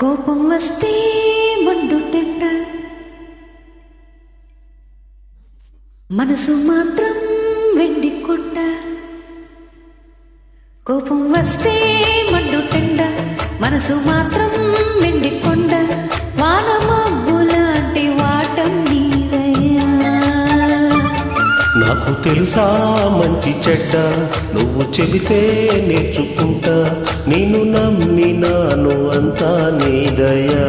కోపం వస్తే మండుటెండ, మనసు మాత్రం వెండి కొండ. కోపం వస్తే మండుటెండ, మనసు మాత్రం వెండి కొండ. వానమబ్బులాంటి వాటం నీదయ్యా. నాకు తెలుసా మంచి చెడ్డ, నువ్వు చెబితే నేర్చుకుంటా. నిన్ను నమ్మినాను అంతా నీదయ్యా.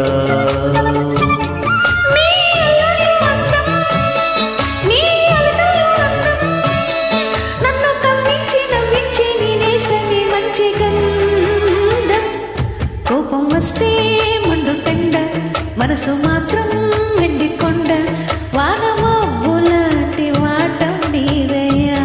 కోపం వస్తే మండుటెండ, మనసు మాత్రం వెండి కొండ. వానమబ్బులాంటి వాటం నీదయ్యా.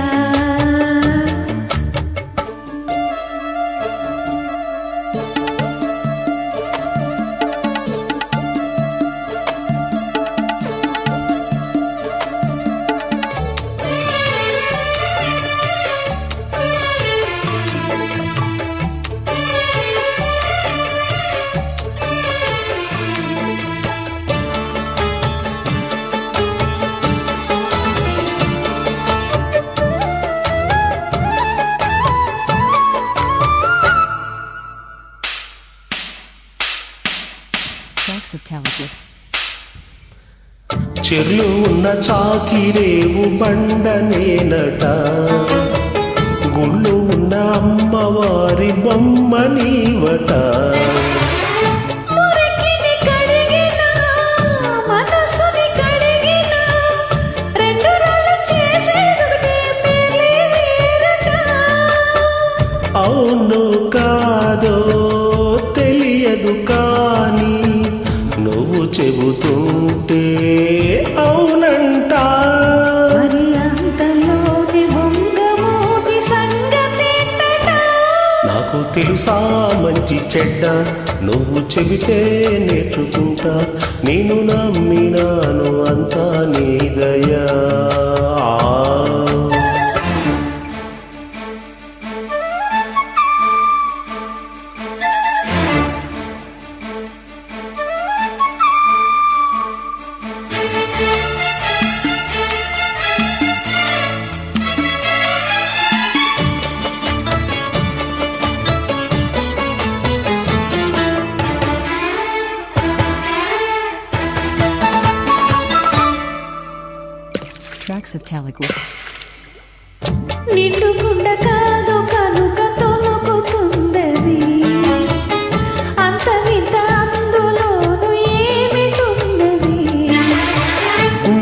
చెర్లు ఉన్న చాకిరేవు బండనేనట, గుళ్ళు ఉన్న అమ్మవారి బొమ్మ నీవట. అవును కాదో తెలియదు కానీ నువ్వు చెబుతుంటే అవునంట. మరి అంతలోని బొంగమోని సంగతేంటట? నాకు తెలుసా మంచి చెడ్డ, నువ్వు చెబితే నేర్చుకుంటా. నేను నమ్మినాను అంతా నీదయ్యా. Tracks of Telugu. నిండుకుండ కాదు కనుక తొలుకుతుందది, అంత వింత అందులోను ఏమిటున్నది?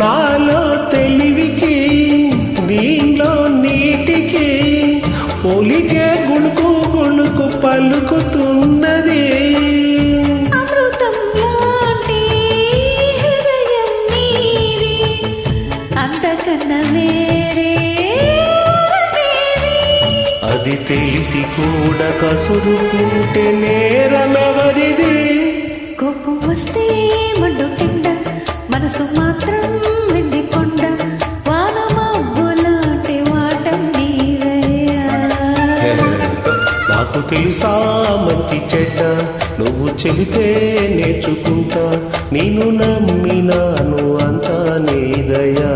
నాలో తెలివికి దీనిలో నీటికి పోలికే గుణుకు గుణుకు పలుకుతున్నది. అమృతం లాంటి హృదయం నీది, అంతకన్నా వేరే అది తెలిసి కూడా కసురుకుంటే నేరమెవరిది? కోపం వస్తే మండుటెండ, మనసు మాత్రం వెండి కొండ. వానమబ్బులాంటి వాటం నీదయ్యా. నాకు తెలుసా మంచి చెడ్డ, నువ్వు చెబితే నేర్చుకుంటా. నేను నమ్మినాను అంతా నీదయ్యా.